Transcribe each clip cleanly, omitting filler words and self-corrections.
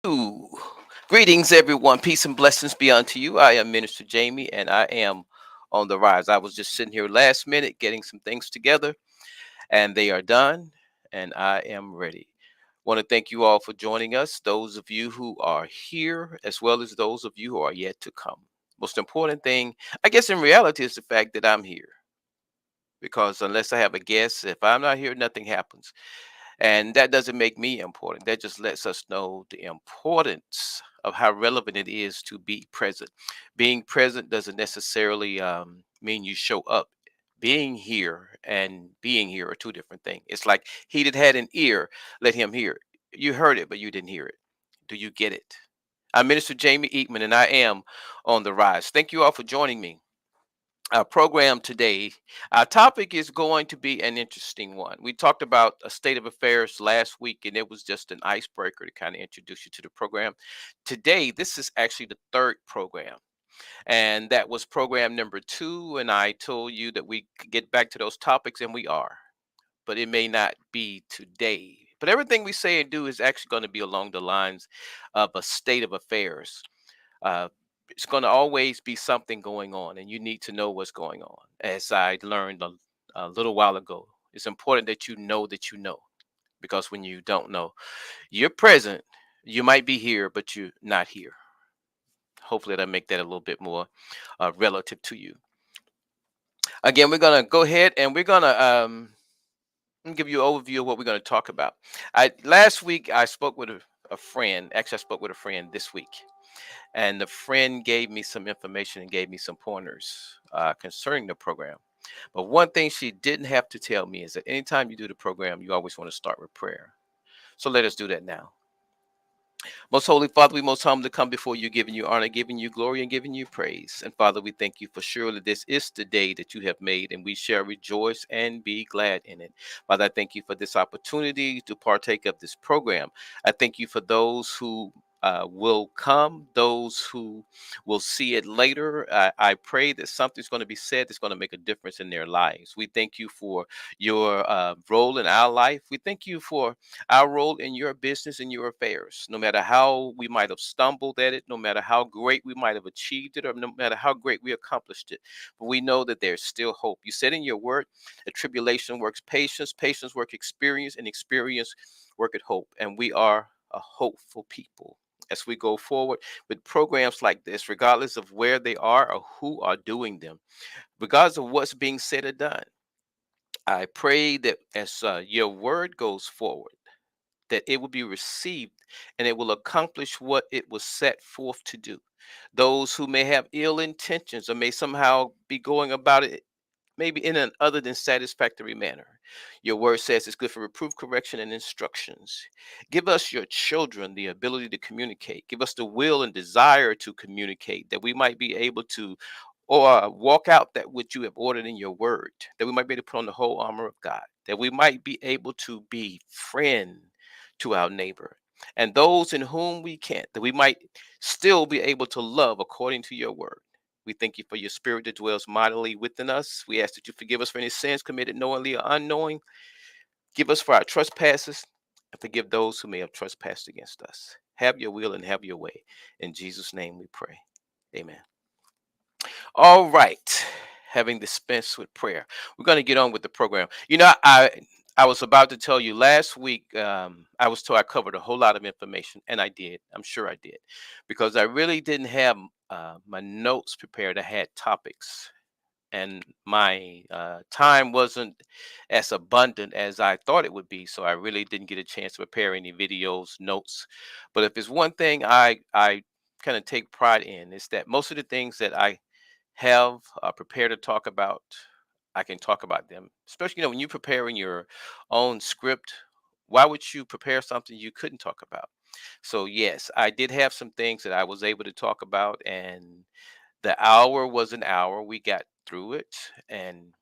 Ooh. Greetings, everyone. Peace and blessings be unto you. I am Minister Jamie, and I am on the rise. I was just sitting here last minute getting some things together, and they are done, and I am ready. Want to thank you all for joining us, those of you who are here, as well as those of you who are yet to come. Most important thing, I guess, in reality, is the fact that I'm here. Because unless I have a guest, if I'm not here, nothing happens. And that doesn't make me important. That just lets us know the importance of how relevant it is to be present. Being present doesn't necessarily mean you show up. Being here and being here are two different things. It's like he that had an ear, let him hear. You heard it, but you didn't hear it. Do you get it? I'm Minister Jamie Eatman, and I am on the rise. Thank you all for joining me. Our program today, our topic is going to be an interesting one. We talked about a state of affairs last week, and it was just an icebreaker to kind of introduce you to the program. Today, this is actually the third program, and that was program number two. And I told you that we could get back to those topics, and we are, but it may not be today. But everything we say and do is actually going to be along the lines of a state of affairs. uh, it's going to always be something going on, and you need to know what's going on. As I learned a little while ago, it's important that you know, because when you don't know, you're present. You might be here, but you're not here. Hopefully, that'll make that a little bit more relative to you. Again, we're gonna go ahead and we're gonna give you an overview of what we're gonna talk about. I last week I spoke with a friend. Actually, I spoke with a friend this week, and the friend gave me some information and gave me some pointers concerning the program. But one thing she didn't have to tell me is that anytime you do the program, you always want to start with prayer. So let us do that now. Most Holy Father, we most humbly come before you, giving you honor, giving you glory, and giving you praise. And Father, we thank you for surely this is the day that you have made, and we shall rejoice and be glad in it. Father, I thank you for this opportunity to partake of this program. I thank you for those who will come, those who will see it later. I pray that something's going to be said that's going to make a difference in their lives. We thank you for your role in our life. We thank you for our role in your business and your affairs. No matter how we might have stumbled at it, no matter how great we might have achieved it, or no matter how great we accomplished it, but we know that there's still hope. You said in your word that tribulation works patience, patience work experience, and experience worketh hope. And we are a hopeful people. As we go forward with programs like this, regardless of where they are or who are doing them, regardless of what's being said or done, I pray that as your word goes forward, that it will be received and it will accomplish what it was set forth to do. Those who may have ill intentions or may somehow be going about it maybe in an other than satisfactory manner. Your word says it's good for reproof, correction, and instructions. Give us, your children, the ability to communicate. Give us the will and desire to communicate, that we might be able to or walk out that which you have ordered in your word, that we might be able to put on the whole armor of God, that we might be able to be friend to our neighbor and those in whom we can't, that we might still be able to love according to your word. We thank you for your spirit that dwells mightily within us. We ask that you forgive us for any sins committed knowingly or unknowing. Give us for our trespasses and forgive those who may have trespassed against us. Have your will and have your way. In Jesus' name we pray. Amen. All right. Having dispensed with prayer, we're going to get on with the program. I was about to tell you last week. I was told I covered a whole lot of information, and I did. I'm sure I did, because I really didn't have my notes prepared. I had topics, and my time wasn't as abundant as I thought it would be. So I really didn't get a chance to prepare any videos, notes. But if it's one thing I kind of take pride in, is that most of the things that I have prepared to talk about, I can talk about them. Especially, when you're preparing your own script, why would you prepare something you couldn't talk about? So yes, I did have some things that I was able to talk about, and the hour was an hour. We got through it, and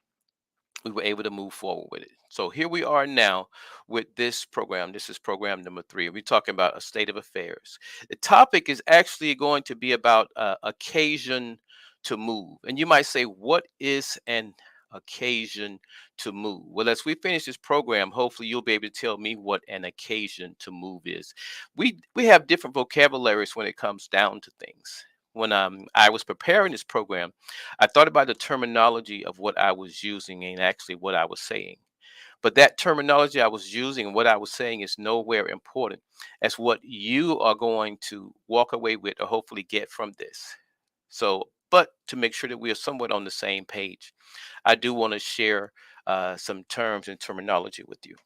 we were able to move forward with it. So here we are now with this program. This is program number three. We're talking about a state of affairs. The topic is actually going to be about occasion to move. And you might say, what is an occasion to move. Well, as we finish this program, hopefully you'll be able to tell me what an occasion to move is. We have different vocabularies when it comes down to things. When I was preparing this program, I thought about the terminology of what I was using and actually what I was saying. But that terminology I was using and what I was saying is nowhere important as what you are going to walk away with or hopefully get from this. So, but to make sure that we are somewhat on the same page, I do want to share some terms and terminology with you.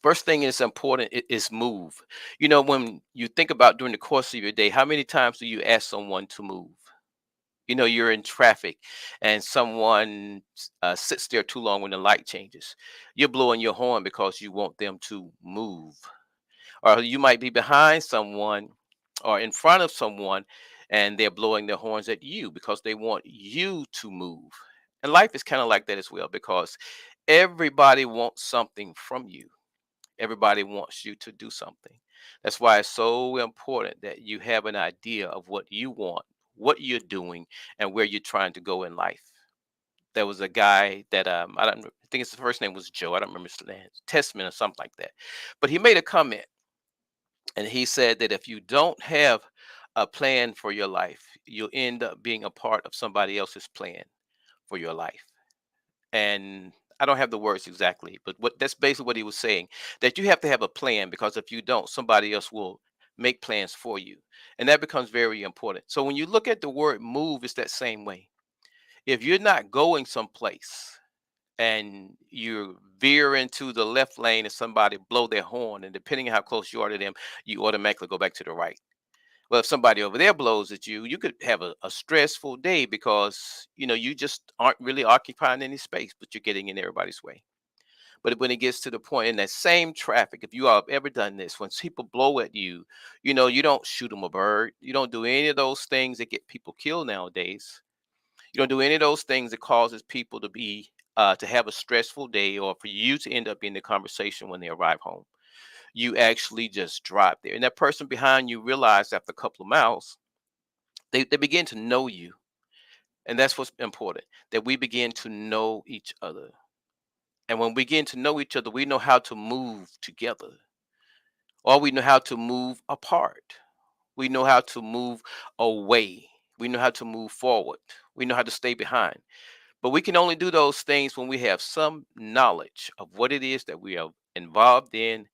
First thing is important is move. You know, when you think about during the course of your day, how many times do you ask someone to move? You know, you're in traffic and someone sits there too long when the light changes. You're blowing your horn because you want them to move. Or you might be behind someone or in front of someone and they're blowing their horns at you because they want you to move. And life is kind of like that as well because everybody wants something from you. Everybody wants you to do something. That's why it's so important that you have an idea of what you want, what you're doing, and where you're trying to go in life. There was a guy that I don't I think his first name was Joe. I don't remember his last Testament or something like that. But he made a comment and he said that if you don't have a plan for your life, you'll end up being a part of somebody else's plan for your life. And I don't have the words exactly, but what that's basically what he was saying, that you have to have a plan because if you don't, somebody else will make plans for you. And that becomes very important. So when you look at the word move, it's that same way. If you're not going someplace and you veer into the left lane and somebody blow their horn, and depending on how close you are to them, you automatically go back to the right. Well, if somebody over there blows at you, you could have a stressful day because you just aren't really occupying any space, but you're getting in everybody's way. But when it gets to the point in that same traffic, if you all have ever done this, when people blow at you, you don't shoot them a bird. You don't do any of those things that get people killed nowadays. You don't do any of those things that causes people to have a stressful day or for you to end up in the conversation when they arrive home. You actually just drive there. And that person behind you realized after a couple of miles, they begin to know you. And that's what's important, that we begin to know each other. And when we begin to know each other, we know how to move together or we know how to move apart. We know how to move away. We know how to move forward. We know how to stay behind. But we can only do those things when we have some knowledge of what it is that we are involved in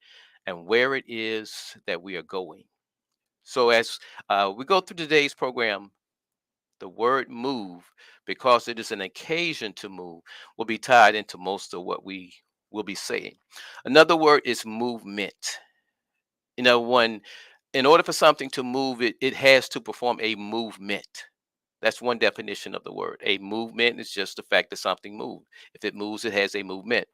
and where it is that we are going. So as we go through today's program, the word move, because it is an occasion to move, will be tied into most of what we will be saying. Another word is movement. When in order for something to move, it has to perform a movement. That's one definition of the word. A movement is just the fact that something moved. If it moves, it has a movement.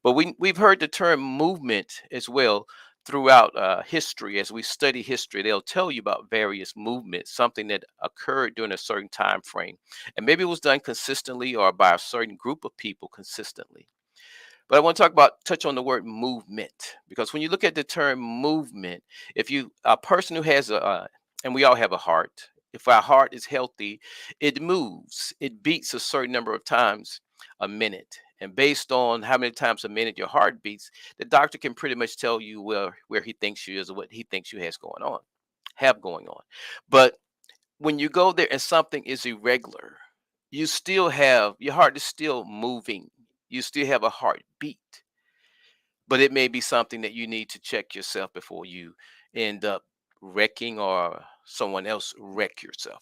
But we've heard the term movement as well throughout history. As we study history, they'll tell you about various movements, something that occurred during a certain time frame, and maybe it was done consistently or by a certain group of people consistently. But I want to touch on the word movement because when you look at the term movement, if you a person who has and we all have a heart. If our heart is healthy, it moves. It beats a certain number of times a minute. And based on how many times a minute your heart beats, the doctor can pretty much tell you where he thinks you is or what he thinks you have going on. But when you go there and something is irregular, you still have your heart is still moving. You still have a heartbeat, but it may be something that you need to check yourself before you end up wrecking or someone else wreck yourself.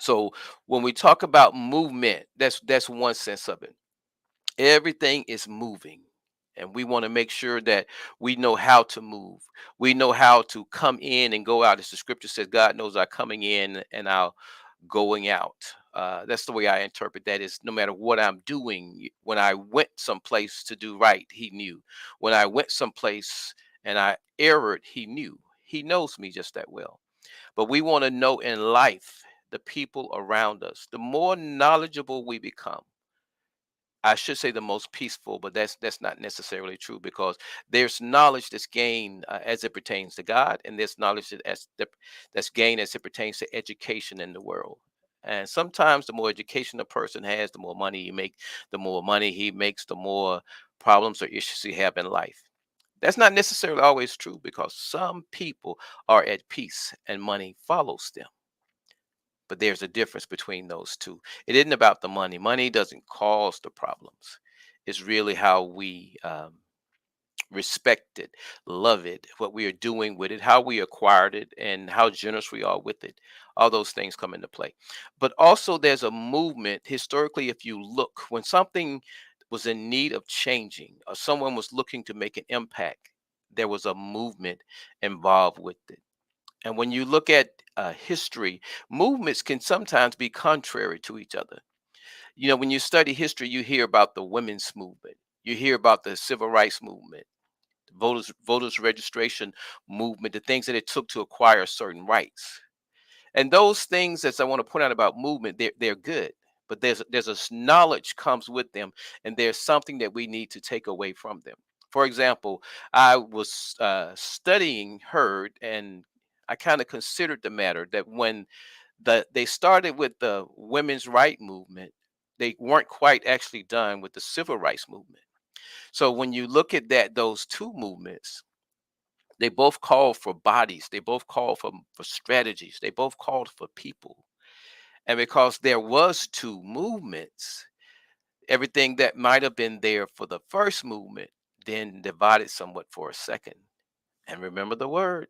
So when we talk about movement, that's one sense of it. Everything is moving. And we want to make sure that we know how to move. We know how to come in and go out. As the scripture says, God knows our coming in and our going out. That's the way I interpret that is no matter what I'm doing, when I went someplace to do right, he knew. When I went someplace and I erred, he knew. He knows me just that well. But we want to know in life the people around us. The more knowledgeable we become, I should say the most peaceful, but that's not necessarily true because there's knowledge that's gained as it pertains to God, and there's knowledge that's gained as it pertains to education in the world. And sometimes the more education a person has, the more money you make, the more money he makes, the more problems or issues he have in life. That's not necessarily always true because some people are at peace and money follows them. But there's a difference between those two. It isn't about the money. Money doesn't cause the problems. It's really how we respect it, love it, what we are doing with it, how we acquired it, and how generous we are with it. All those things come into play. But also, there's a movement historically. If you look, when something was in need of changing or someone was looking to make an impact, there was a movement involved with it. And when you look at history, movements can sometimes be contrary to each other. You know, when you study history, you hear about the women's movement, you hear about the civil rights movement, voters registration movement, the things that it took to acquire certain rights. And those things, as I want to point out about movement, they're good. But knowledge comes with them, and there's something that we need to take away from them. For example, I was studying Heard, and I kind of considered the matter that when they started with the women's right movement, they weren't quite actually done with the civil rights movement. So when you look at those two movements, they both called for bodies, they both called for strategies, they both called for people. And because there was two movements, everything that might have been there for the first movement then divided somewhat for a second. And remember the word,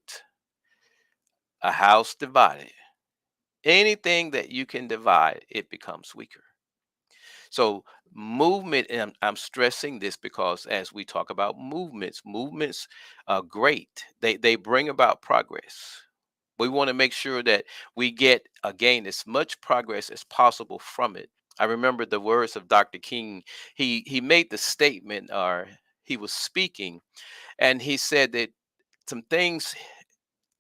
a house divided. Anything that you can divide, it becomes weaker. So movement, and I'm stressing this because as we talk about movements, movements are great. They bring about progress. We want to make sure that we get again as much progress as possible from it. I remember the words of Dr. King. He made the statement, or he was speaking, and he said that some things,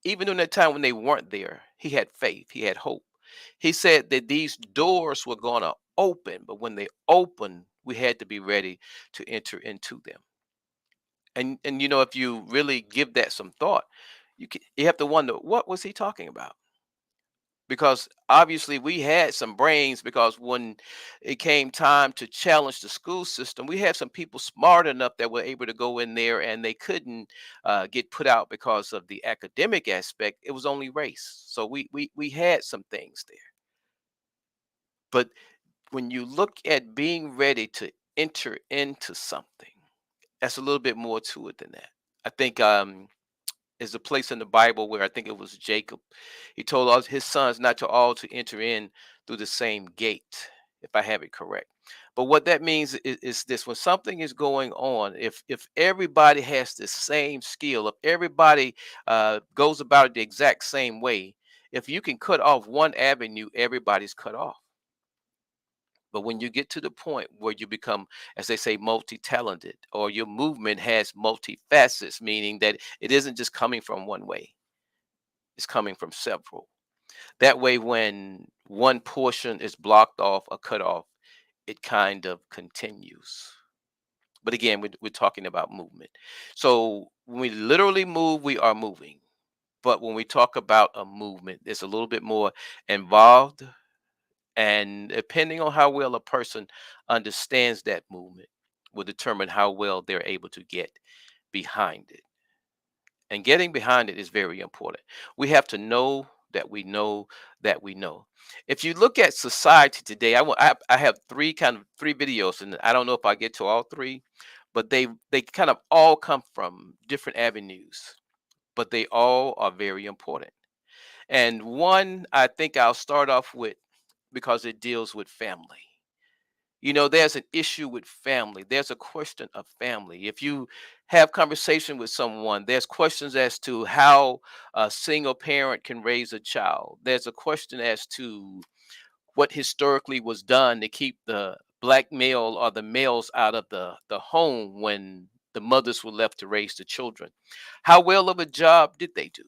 even in that time when they weren't there, he had faith, he had hope. He said that these doors were going to open, but when they open, we had to be ready to enter into them. And you know, if you really give that some thought, you have to wonder, what was he talking about? Because obviously we had some brains, because when it came time to challenge the school system, we had some people smart enough that were able to go in there, and they couldn't get put out because of the academic aspect. It was only race. So we had some things there. But when you look at being ready to enter into something, that's a little bit more to it than that. I think is a place in the Bible where I think it was Jacob. He told all his sons not to all to enter in through the same gate, if I have it correct. But what that means is this: when something is going on, if everybody has the same skill, if everybody goes about it the exact same way, if you can cut off one avenue, everybody's cut off. But when you get to the point where you become, as they say, multi-talented, or your movement has multi-facets, meaning that it isn't just coming from one way, it's coming from several. That way, when one portion is blocked off or cut off, it kind of continues. But again, we're talking about movement. So when we literally move, we are moving. But when we talk about a movement, it's a little bit more involved. And depending on how well a person understands that movement will determine how well they're able to get behind it. And getting behind it is very important. We have to know that we know that we know. If you look at society today, I have three videos, and I don't know if I get to all three, but they kind of all come from different avenues, but they all are very important. And one I think I'll start off with because it deals with family. You know, there's an issue with family. There's a question of family. If you have conversation with someone, there's questions as to how a single parent can raise a child. There's a question as to what historically was done to keep the black male or the males out of the home when the mothers were left to raise the children. How well of a job did they do?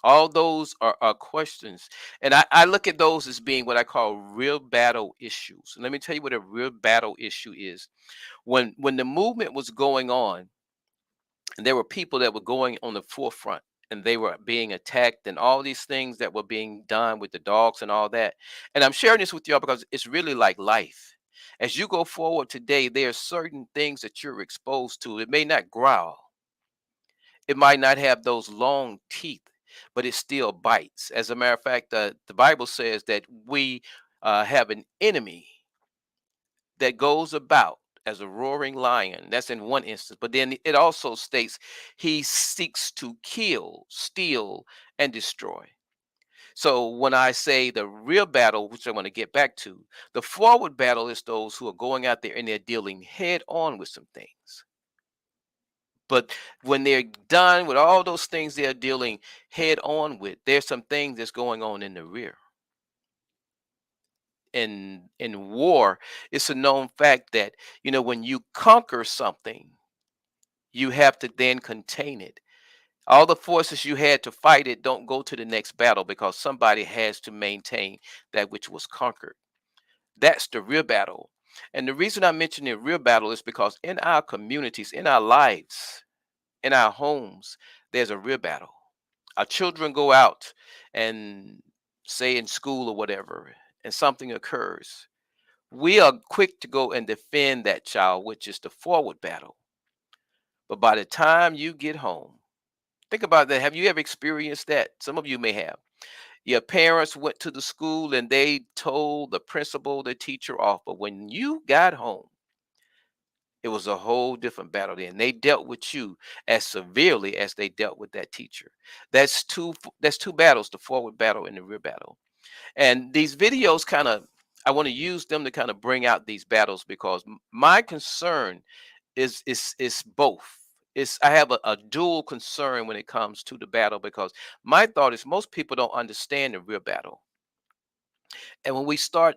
All those are questions. And I look at those as being what I call real battle issues. And let me tell you what a real battle issue is. When the movement was going on, and there were people that were going on the forefront, and they were being attacked, and all these things that were being done with the dogs and all that. And I'm sharing this with y'all because it's really like life. As you go forward today, there are certain things that you're exposed to. It may not growl, it might not have those long teeth, but it still bites. As a matter of fact, the Bible says that we have an enemy that goes about as a roaring lion. That's in one instance. But then it also states he seeks to kill, steal, and destroy. So when I say the real battle, which I want to get back to, the forward battle is those who are going out there and they're dealing head on with some things. But when they're done with all those things they're dealing head on with, there's some things that's going on in the rear. In war, it's a known fact that, when you conquer something, you have to then contain it. All the forces you had to fight it don't go to the next battle because somebody has to maintain that which was conquered. That's the real battle. And the reason I mention the real battle is because in our communities, in our lives, in our homes, there's a real battle. Our children go out and, say, in school or whatever, and something occurs. We are quick to go and defend that child, which is the forward battle. But by the time you get home, think about that. Have you ever experienced that? Some of you may have. Your parents went to the school and they told the principal, the teacher off. But when you got home, it was a whole different battle then. They dealt with you as severely as they dealt with that teacher. That's two battles, the forward battle and the rear battle. And these videos I want to use them to kind of bring out these battles because my concern is both. I have a dual concern when it comes to the battle because my thought is most people don't understand the real battle. And when we start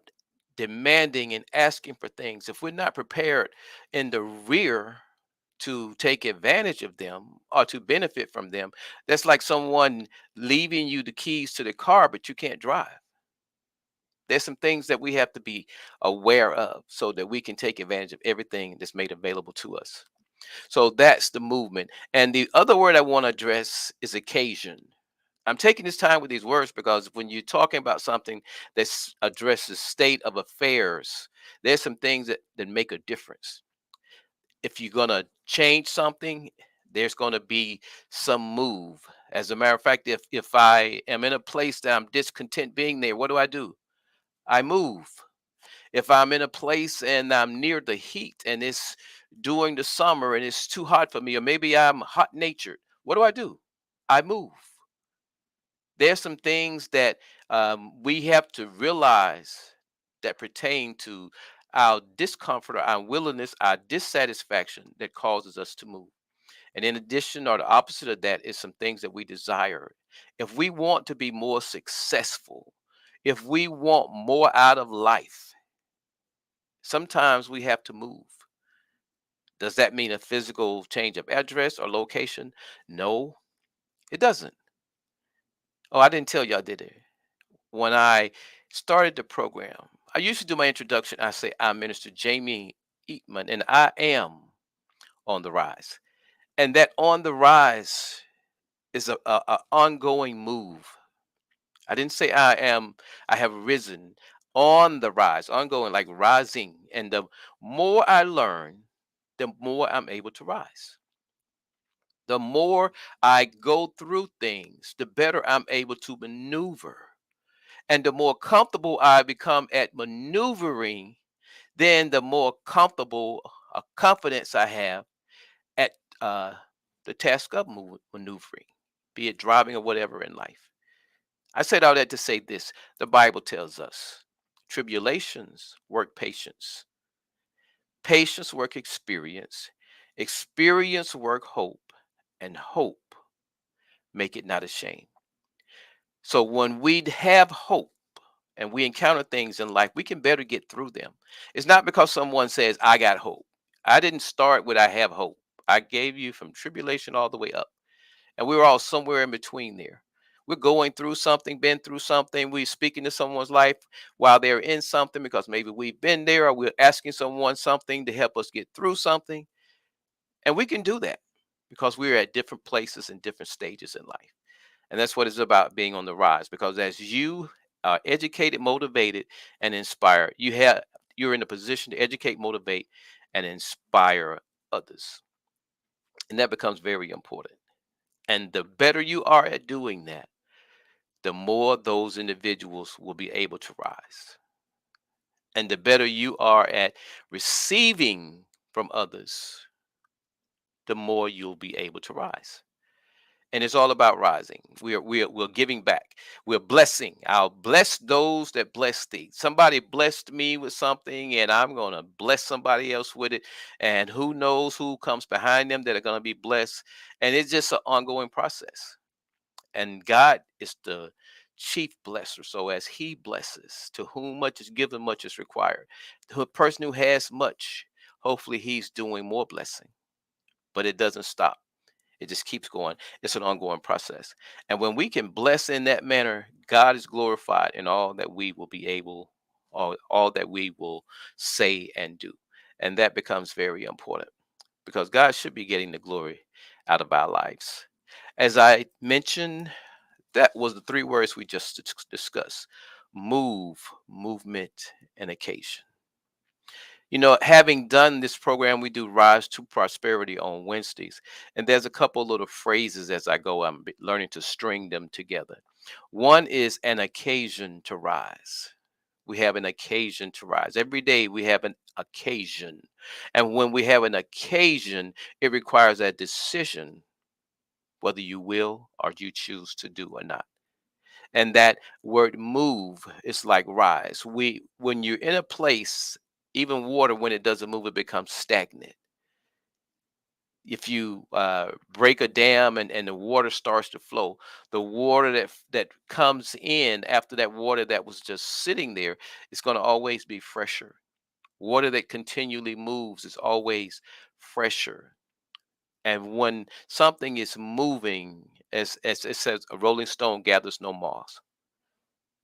demanding and asking for things, if we're not prepared in the rear to take advantage of them or to benefit from them, that's like someone leaving you the keys to the car, but you can't drive. There's some things that we have to be aware of so that we can take advantage of everything that's made available to us. So that's the movement. And the other word I want to address is occasion. I'm taking this time with these words because when you're talking about something that addresses state of affairs, there's some things that make a difference. If you're going to change something, there's going to be some move. As a matter of fact, if I am in a place that I'm discontent being there, what do? I move. If I'm in a place and I'm near the heat and it's during the summer and it's too hot for me, or maybe I'm hot natured, what do? I move. There's some things that we have to realize that pertain to our discomfort, or our unwillingness, our dissatisfaction that causes us to move. And in addition, or the opposite of that, is some things that we desire. If we want to be more successful, if we want more out of life, sometimes we have to move. Does that mean a physical change of address or location? No, it doesn't. Oh, I didn't tell y'all, did it? When I started the program, I usually do my introduction. I say, I'm Minister Jamie Eatman, and I am on the rise. And that on the rise is a ongoing move. I didn't say I have risen, on the rise, ongoing, like rising. And the more I learn, the more I'm able to rise. The more I go through things, the better I'm able to maneuver. And the more comfortable I become at maneuvering, then the more comfortable confidence I have at the task of maneuvering, be it driving or whatever in life. I said all that to say this: the Bible tells us tribulations work patience, patience work experience, experience work hope, and hope make it not ashamed. So when we have hope and we encounter things in life, we can better get through them. It's not because someone says, I got hope. I didn't start with I have hope. I gave you from tribulation all the way up. And we were all somewhere in between there. We're going through something, been through something. We're speaking to someone's life while they're in something because maybe we've been there, or we're asking someone something to help us get through something. And we can do that because we're at different places and different stages in life. And that's what it's about, being on the rise. Because as you are educated, motivated, and inspired, you're in a position to educate, motivate, and inspire others. And that becomes very important. And the better you are at doing that, the more those individuals will be able to rise. And the better you are at receiving from others, the more you'll be able to rise. And it's all about rising. We're giving back. We're blessing. I'll bless those that bless thee. Somebody blessed me with something, and I'm gonna bless somebody else with it. And who knows who comes behind them that are gonna be blessed. And it's just an ongoing process. And God is the chief blesser. So as He blesses, to whom much is given, much is required. The person who has much, hopefully He's doing more blessing. But it doesn't stop. It just keeps going. It's an ongoing process. And when we can bless in that manner, God is glorified in all that we will be able, all that we will say and do. And that becomes very important, because God should be getting the glory out of our lives. As I mentioned, that was the three words we just discussed: move, movement, and occasion. Having done this program, we do Rise to Prosperity on Wednesdays. And there's a couple little phrases as I go, learning to string them together. One is an occasion to rise. We have an occasion to rise. Every day we have an occasion. And when we have an occasion, it requires a decision whether you will or you choose to do or not. And that word move is like rise. When you're in a place, even water, when it doesn't move, it becomes stagnant. If you break a dam, and the water starts to flow, the water that comes in after that water that was just sitting there is going to always be fresher. Water that continually moves is always fresher. And when something is moving, as it says, a rolling stone gathers no moss.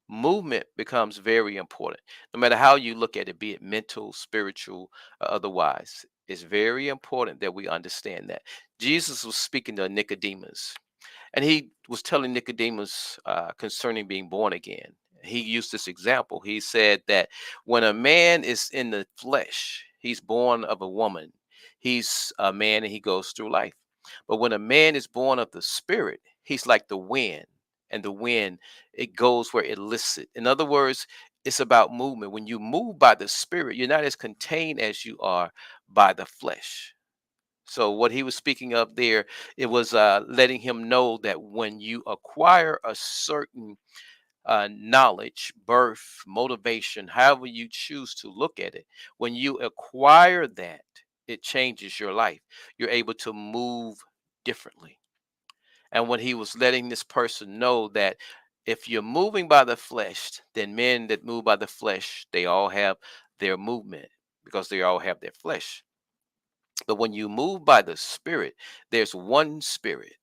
Movement becomes very important, no matter how you look at it, be it mental, spiritual, or otherwise. It's very important that we understand that. Jesus was speaking to Nicodemus, and he was telling Nicodemus concerning being born again. He used this example. He said that when a man is in the flesh, he's born of a woman. He's a man and he goes through life. But when a man is born of the spirit, he's like the wind. And the wind, it goes where it lists it. In other words, it's about movement. When you move by the spirit, you're not as contained as you are by the flesh. So what he was speaking of there, it was letting him know that when you acquire a certain knowledge, birth, motivation, however you choose to look at it, when you acquire that, it changes your life. You're able to move differently. And when he was letting this person know that if you're moving by the flesh, then men that move by the flesh, they all have their movement because they all have their flesh. But when you move by the spirit, there's one spirit.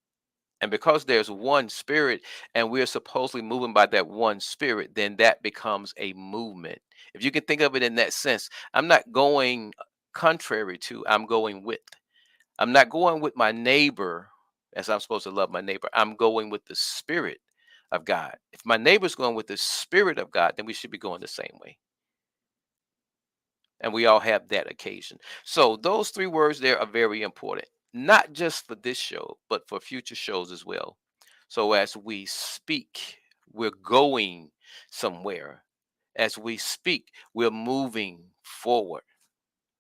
And because there's one spirit and we're supposedly moving by that one spirit, then that becomes a movement. If you can think of it in that sense, I'm not going contrary to, I'm going with. I'm not going with my neighbor as I'm supposed to love my neighbor. I'm going with the spirit of God. If my neighbor's going with the spirit of God, then we should be going the same way. And we all have that occasion. So those three words there are very important, not just for this show, but for future shows as well. So as we speak, we're going somewhere. As we speak, we're moving forward.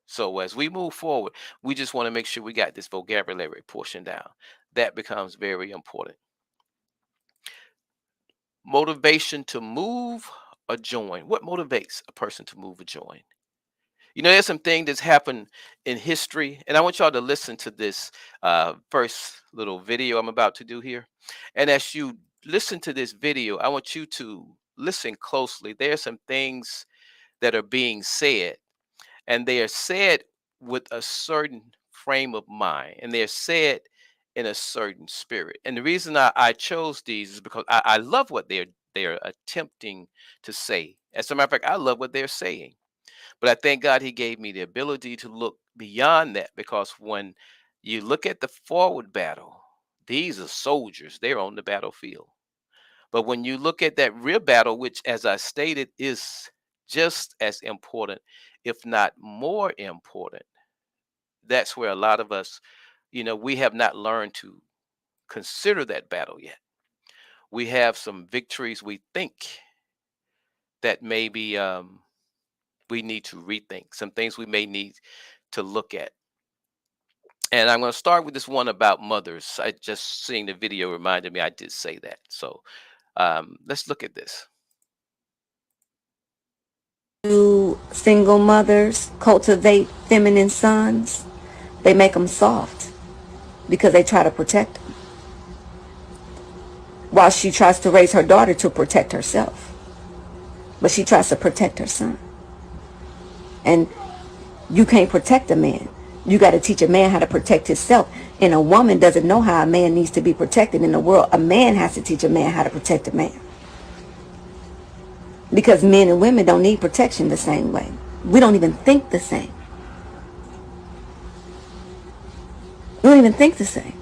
So as we move forward, we just want to make sure we got this vocabulary portion down. That becomes very important. Motivation to move or join. What motivates a person to move or join? There's some thing that's happened in history, and I want y'all to listen to this first little video I'm about to do here. And as you listen to this video, I want you to listen closely. There are some things that are being said, and they are said with a certain frame of mind, and they're said in a certain spirit. And the reason I chose these is because I love what they're attempting to say. As a matter of fact, I love what they're saying. But I thank God He gave me the ability to look beyond that, because when you look at the forward battle, these are soldiers. They're on the battlefield. But when you look at that real battle, which, as I stated, is just as important, if not more important, that's where a lot of us, we have not learned to consider that battle yet. We have some victories we think that maybe we need to rethink, some things we may need to look at. And I'm going to start with this one about mothers. I just seeing the video reminded me I did say that. So let's look at this. Do single mothers cultivate feminine sons? They make them soft because they try to protect them, while she tries to raise her daughter to protect herself. But she tries to protect her son. And you can't protect a man. You got to teach a man how to protect himself. And a woman doesn't know how a man needs to be protected in the world. A man has to teach a man how to protect a man. Because men and women don't need protection the same way. We don't even think the same. We don't even think the same.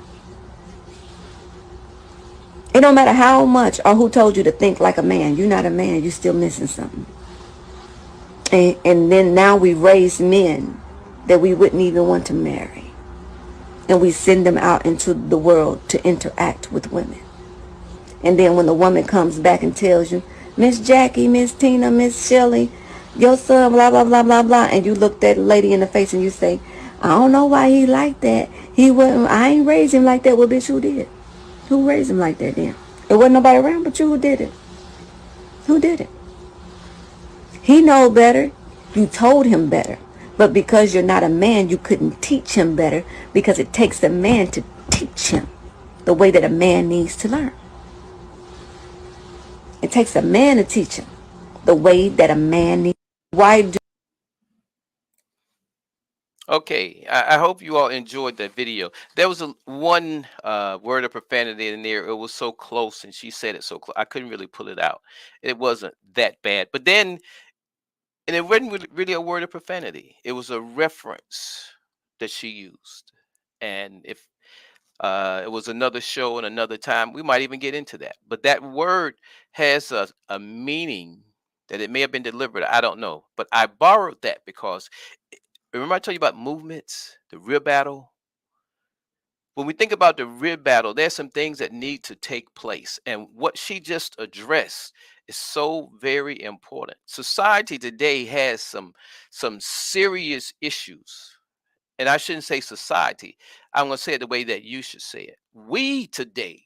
It don't matter how much or who told you to think like a man. You're not a man. You're still missing something. And then now we raise men that we wouldn't even want to marry. And we send them out into the world to interact with women. And then when the woman comes back and tells you, Miss Jackie, Miss Tina, Miss Shelley, your son, blah, blah, blah, blah, blah. And you look that lady in the face and you say, I don't know why he like that. I ain't raised him like that. Well, bitch, who did? Who raised him like that then? There wasn't nobody around but you. Who did it? Who did it? He know better. You told him better. But because you're not a man, you couldn't teach him better, because it takes a man to teach him the way that a man needs to learn. It takes a man to teach him the way that a man needs. Why do Okay, I hope you all enjoyed that video. There was one word of profanity in there. It was so close, and she said it so close. I couldn't really pull it out. It wasn't that bad. But then, and it wasn't really a word of profanity. It was a reference that she used. And if it was another show and another time, we might even get into that. But that word has a meaning that it may have been delivered. I don't know. But I borrowed that because remember I told you about movements, the real battle? When we think about the real battle, there's some things that need to take place. And what she just addressed is so very important. Society today has some serious issues. And I shouldn't say society. I'm going to say it the way that you should say it. We today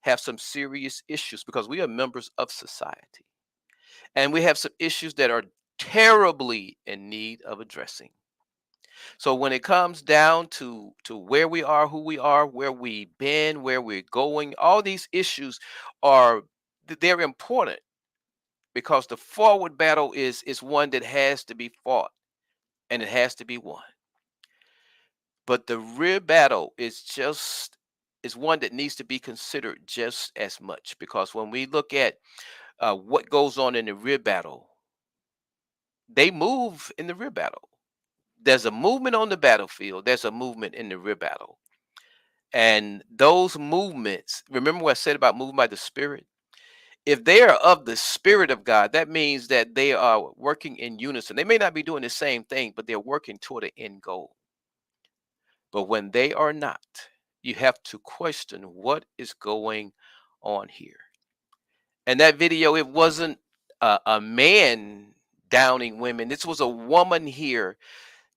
have some serious issues because we are members of society. And we have some issues that are terribly in need of addressing. So when it comes down to where we are, who we are, where we've been, where we're going, all these issues are they're important because the forward battle is one that has to be fought and it has to be won. But the rear battle is one that needs to be considered just as much because when we look at what goes on in the rear battle, they move in the rear battle. There's a movement on the battlefield. There's a movement in the rear battle. And those movements, remember what I said about moving by the Spirit? If they are of the Spirit of God, that means that they are working in unison. They may not be doing the same thing, but they're working toward an end goal. But when they are not, you have to question what is going on here. And that video, it wasn't a man downing women. This was a woman here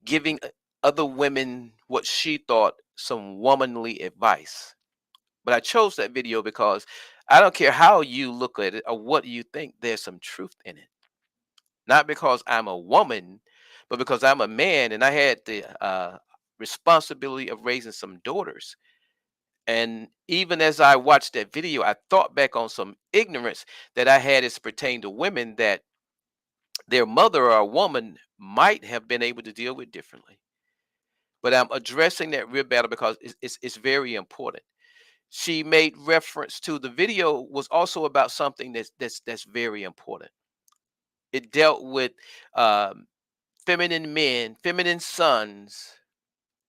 giving other women what she thought some womanly advice. But I chose that video because I don't care how you look at it or what you think, there's some truth in it. Not because I'm a woman, but because I'm a man and I had the responsibility of raising some daughters. And even as I watched that video, I thought back on some ignorance that I had as pertained to women that their mother or a woman might have been able to deal with differently. But I'm addressing that real battle because it's very important. She made reference to the video was also about something that's very important. It dealt with um, feminine men, feminine sons,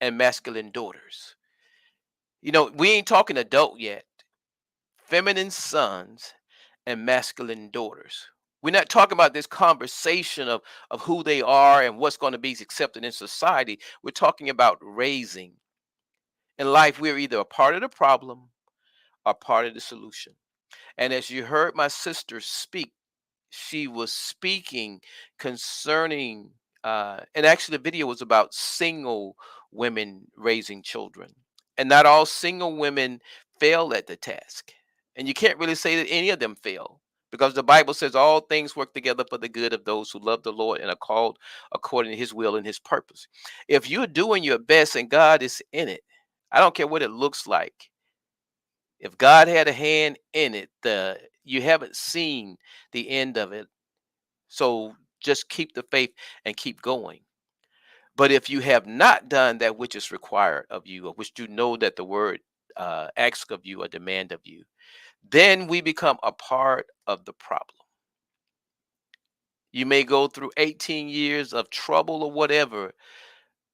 and masculine daughters. We ain't talking adult yet. Feminine sons and masculine daughters. We're not talking about this conversation of who they are and what's going to be accepted in society. We're talking about raising. In life, we're either a part of the problem or part of the solution. And as you heard my sister speak, she was speaking concerning, and actually, the video was about single women raising children. And not all single women fail at the task. And you can't really say that any of them fail because the Bible says all things work together for the good of those who love the Lord and are called according to his will and his purpose. If you're doing your best and God is in it, I don't care what it looks like. If God had a hand in it, you haven't seen the end of it. So just keep the faith and keep going. But if you have not done that which is required of you, or which you know that the word asks of you or demand of you, then we become a part of the problem. You may go through 18 years of trouble or whatever,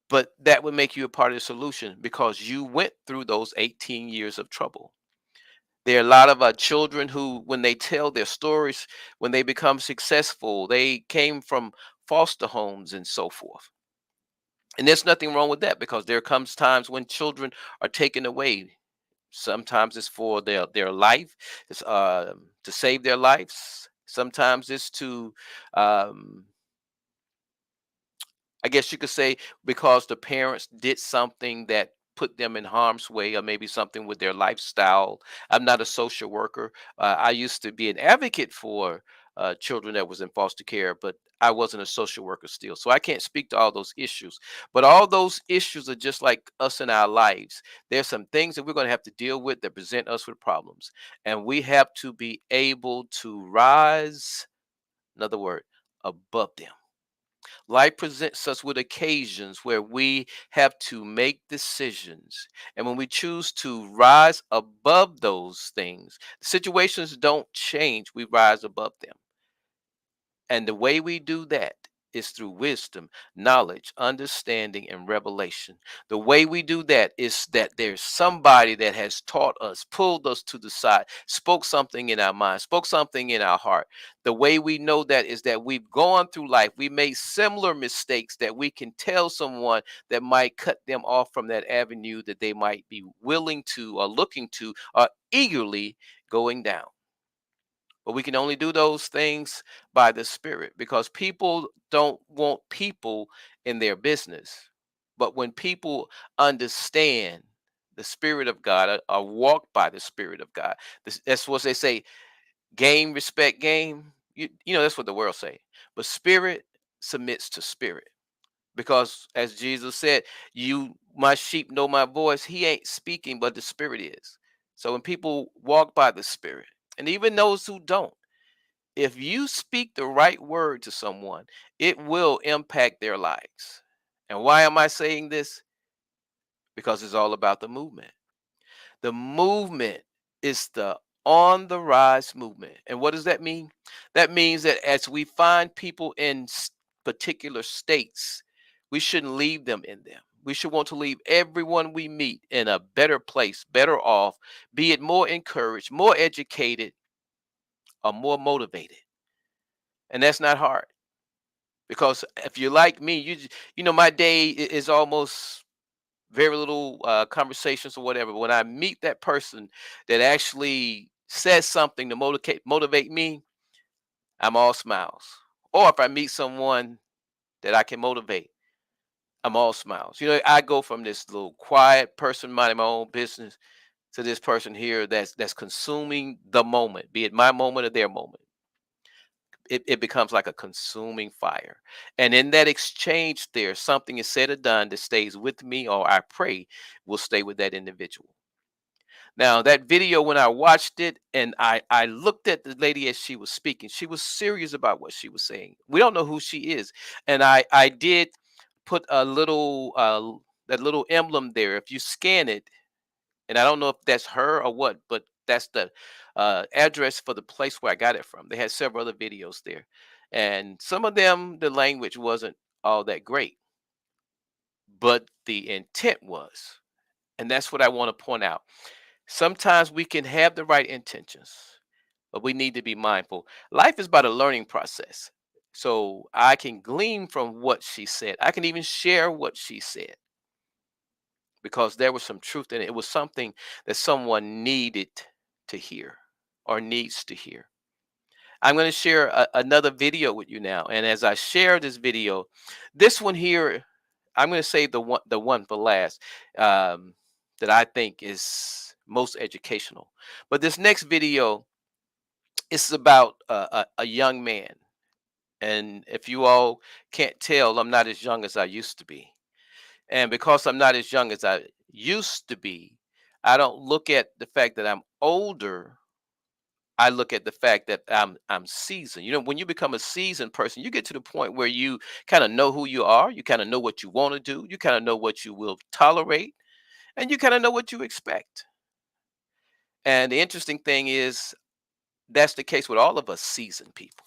but that would make you a part of the solution because you went through those 18 years of trouble. There are a lot of children who, when they tell their stories, when they become successful, they came from foster homes and so forth. And there's nothing wrong with that because there comes times when children are taken away. Sometimes it's for their life, it's to save their lives. Sometimes it's to um, I guess you could say because the parents did something that put them in harm's way, or maybe something with their lifestyle. I'm not a social worker. I used to be an advocate for children that was in foster care, but I wasn't a social worker still. So I can't speak to all those issues. But all those issues are just like us in our lives. There's some things that we're going to have to deal with that present us with problems. And we have to be able to rise, another word, above them. Life presents us with occasions where we have to make decisions. And when we choose to rise above those things, situations don't change, we rise above them. And the way we do that is through wisdom, knowledge, understanding, and revelation. The way we do that is that there's somebody that has taught us, pulled us to the side, spoke something in our mind, spoke something in our heart. The way we know that is that we've gone through life, we made similar mistakes that we can tell someone that might cut them off from that avenue that they might be willing to or looking to or eagerly going down. But we can only do those things by the Spirit because people don't want people in their business. But when people understand the Spirit of God or walk by the Spirit of God, that's what they say game, respect, game. You know, that's what the world say. But Spirit submits to Spirit. Because as Jesus said, my sheep know my voice. He ain't speaking, but the Spirit is. So when people walk by the Spirit, and even those who don't, if you speak the right word to someone, it will impact their lives. And why am I saying this? Because it's all about the movement. The movement is the on the rise movement. And what does that mean? That means that as we find people in particular states, we shouldn't leave them in them. We should want to leave everyone we meet in a better place, better off, be it more encouraged, more educated, or more motivated. And that's not hard. Because if you're like me, my day is almost very little conversations or whatever. When I meet that person that actually says something to motivate me, I'm all smiles. Or if I meet someone that I can motivate, I'm all smiles. I go from this little quiet person minding my own business to this person here that's consuming the moment, be it my moment or their moment. It becomes like a consuming fire. And in that exchange, there something is said or done that stays with me, or I pray will stay with that individual. Now, that video, when I watched it and I looked at the lady as she was speaking, she was serious about what she was saying. We don't know who she is. And I did put a little that little emblem there. If you scan it, and I don't know if that's her or what, but that's the address for the place where I got it from. They had several other videos there, and some of them the language wasn't all that great, but the intent was, and that's what I want to point out. Sometimes we can have the right intentions, but we need to be mindful. Life is about a learning process. So I can glean from what she said. I can even share what she said because there was some truth in it. It was something that someone needed to hear or needs to hear. I'm going to share another video with you now. And as I share this video, this one here, I'm going to save the one for last, um, that I think is most educational. But this next video is about a young man. And if you all can't tell, I'm not as young as I used to be. And because I'm not as young as I used to be, I don't look at the fact that I'm older. I look at the fact that I'm seasoned. You know, when you become a seasoned person, you get to the point where you kind of know who you are. You kind of know what you want to do. You kind of know what you will tolerate, and you kind of know what you expect. And the interesting thing is that's the case with all of us seasoned people.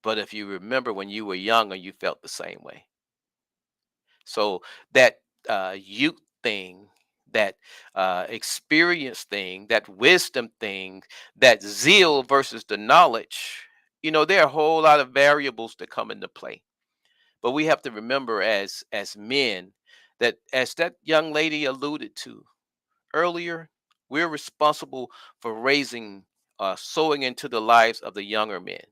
But if you remember when you were younger, you felt the same way. So that youth thing, that experience thing, that wisdom thing, that zeal versus the knowledge, there are a whole lot of variables that come into play. But we have to remember as men that, as that young lady alluded to earlier, we're responsible for raising, sowing into the lives of the younger men.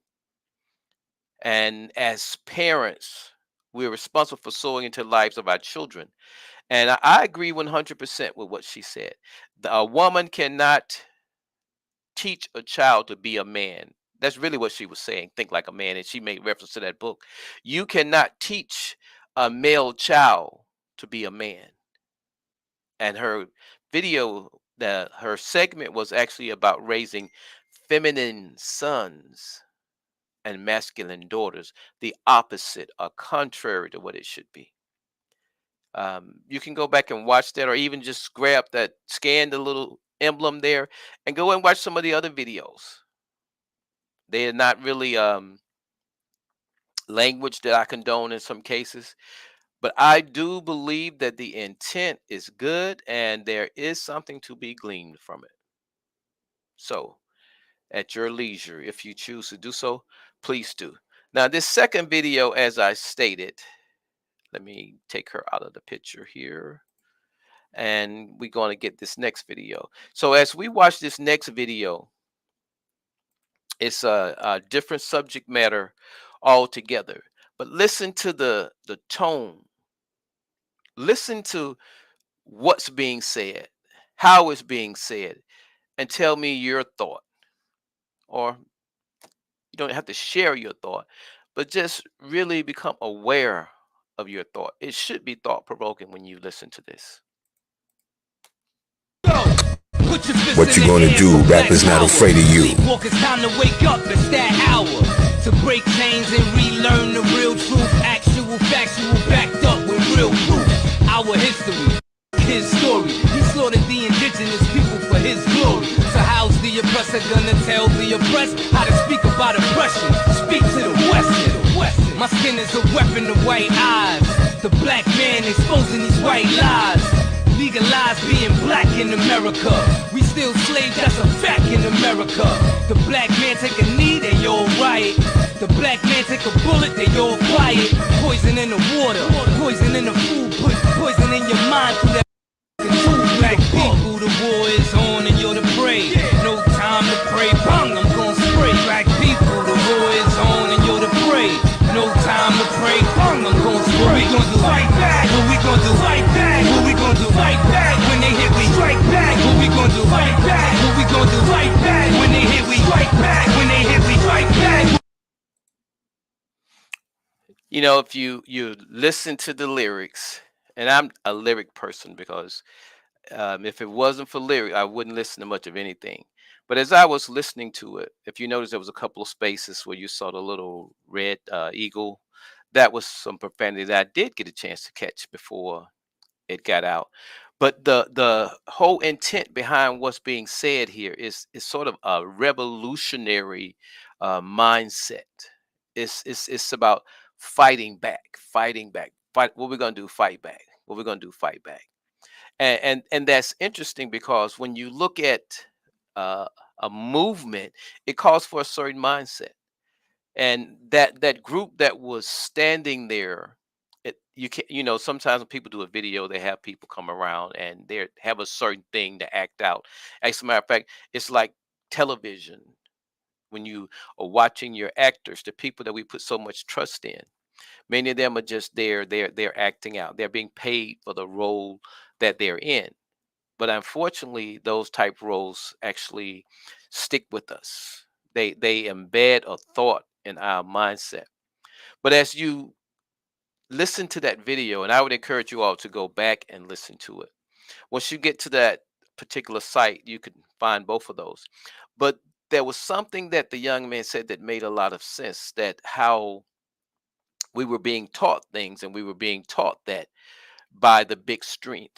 And as parents, we're responsible for sowing into the lives of our children. And I agree 100% with what she said. A woman cannot teach a child to be a man. That's really what she was saying, think like a man. And she made reference to that book. You cannot teach a male child to be a man. And her video, her segment was actually about raising feminine sons and masculine daughters, the opposite or contrary to what it should be. You can go back and watch that, or even just grab that, scan the little emblem there, and go and watch some of the other videos. They are not really language that I condone in some cases, but I do believe that the intent is good and there is something to be gleaned from it. So, at your leisure, if you choose to do so, please do. Now, this second video, as I stated, let me take her out of the picture here. And we're going to get this next video. So as we watch this next video, it's a different subject matter altogether. But listen to the tone. Listen to what's being said, how it's being said, and tell me your thought. Or you don't have to share your thought, but just really become aware of your thought. It should be thought provoking when you listen to this. What you gonna do? Rappers not afraid of you. Walk, it's time to wake up, it's that hour to break chains and relearn the real truth. Actual, factual, backed up with real proof. Our history, his story. He slaughtered the indigenous people for his glory. So how's the oppressor gonna tell the oppressed how to speak about oppression? Speak to the Western. My skin is a weapon to white eyes. The black man exposing these white lies. Legalize being black in America. We still slaves, that's a fact in America. The black man take a knee, they all right. The black man take a bullet, they all quiet. Poison in the water, poison in the food. Put poison in your mind through that food. Black people, the war is on and you're the prey. No time to pray, bang, I'm gon' spray. Black people, the war is on and you're the prey. No time to pray, bang, I'm gon' spray. What we gon' do? Fight back. What we gon' do? Fight back. What we gon' do? Fight back. When they hit, we strike back. What we gon' do? Fight back. What we gon' do? Fight back. When they hit, we strike back. When they hit, we strike back. If you listen to the lyrics, and I'm a lyric person because if it wasn't for lyric, I wouldn't listen to much of anything. But as I was listening to it, if you notice, there was a couple of spaces where you saw the little red eagle. That was some profanity that I did get a chance to catch before it got out. But the whole intent behind what's being said here is sort of a revolutionary mindset. It's about fighting back, fighting back. Fight. What we're gonna do? Fight back. What we're gonna do? Fight back. And that's interesting because when you look at a movement, it calls for a certain mindset. And that group that was standing there, you can, sometimes when people do a video, they have people come around and they have a certain thing to act out. As a matter of fact, it's like television. When you are watching your actors, the people that we put so much trust in, many of them are just there. They're acting out. They're being paid for the role that they're in. But unfortunately, those type roles actually stick with us. They embed a thought in our mindset. But as you listen to that video, and I would encourage you all to go back and listen to it. Once you get to that particular site, you can find both of those. But there was something that the young man said that made a lot of sense, that how we were being taught things, and we were being taught that by the big screen.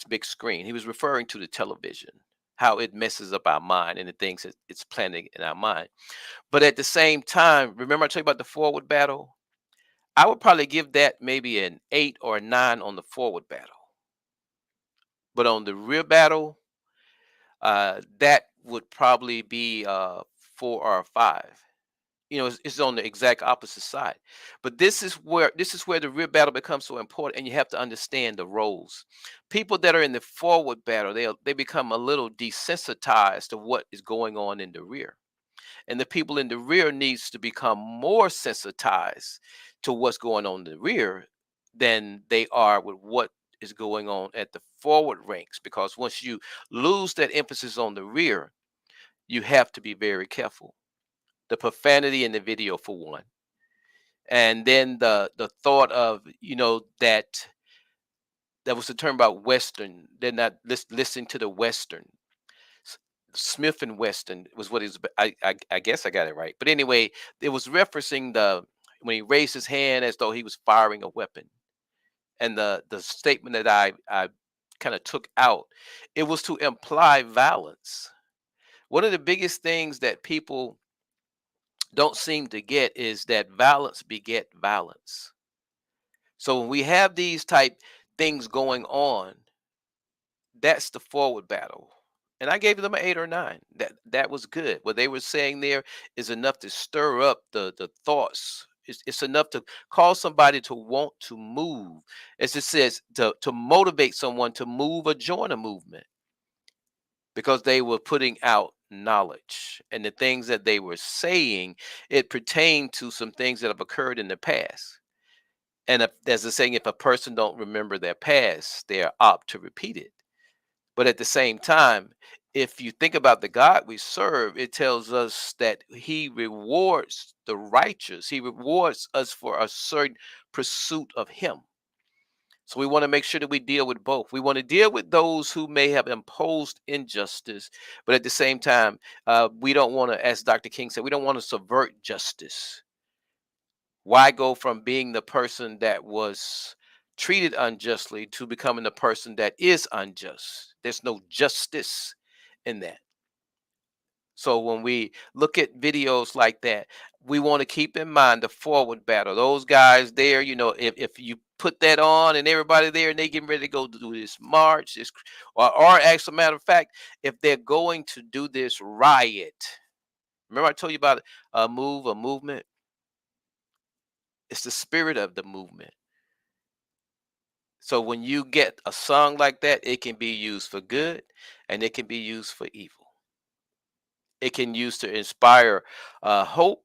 He was referring to the television, how it messes up our mind and the things that it's planting in our mind. But at the same time, remember I told you about the forward battle? I would probably give that maybe an 8 or a 9 on the forward battle. But on the rear battle, that would probably be 4 or a 5. It's on the exact opposite side. But this is where the rear battle becomes so important, and you have to understand the roles. People that are in the forward battle, they become a little desensitized to what is going on in the rear, and the people in the rear needs to become more sensitized to what's going on in the rear than they are with what is going on at the forward ranks. Because once you lose that emphasis on the rear, you have to be very careful. The profanity in the video, for one, and then the thought of, that was the term about Western. They're not listening to the Western. S- Smith and Weston was what is. I guess I got it right. But anyway, it was referencing the when he raised his hand as though he was firing a weapon. And the statement that I kind of took out, it was to imply violence. One of the biggest things that people don't seem to get is that violence beget violence. So when we have these type things going on, that's the forward battle. And I gave them an 8 or 9. That was good. What they were saying there is enough to stir up the thoughts. It's enough to cause somebody to want to move. As it says, to motivate someone to move or join a movement, because they were putting out knowledge. And the things that they were saying, it pertained to some things that have occurred in the past. And if, there's a saying, if a person don't remember their past, they are apt to repeat it. But at the same time, if you think about the God we serve, it tells us that he rewards the righteous. He rewards us for a certain pursuit of him. So we want to make sure that we deal with both. We want to deal with those who may have imposed injustice, but at the same time, we don't want to, as Dr. King said, we don't want to subvert justice. Why go from being the person that was treated unjustly to becoming the person that is unjust? There's no justice in that. So when we look at videos like that, we want to keep in mind the forward battle. Those guys there, if you put that on and everybody there and they getting ready to go do this march, or as a matter of fact, if they're going to do this riot, remember I told you about a movement. It's the spirit of the movement. So when you get a song like that, it can be used for good and it can be used for evil. It can use to inspire hope.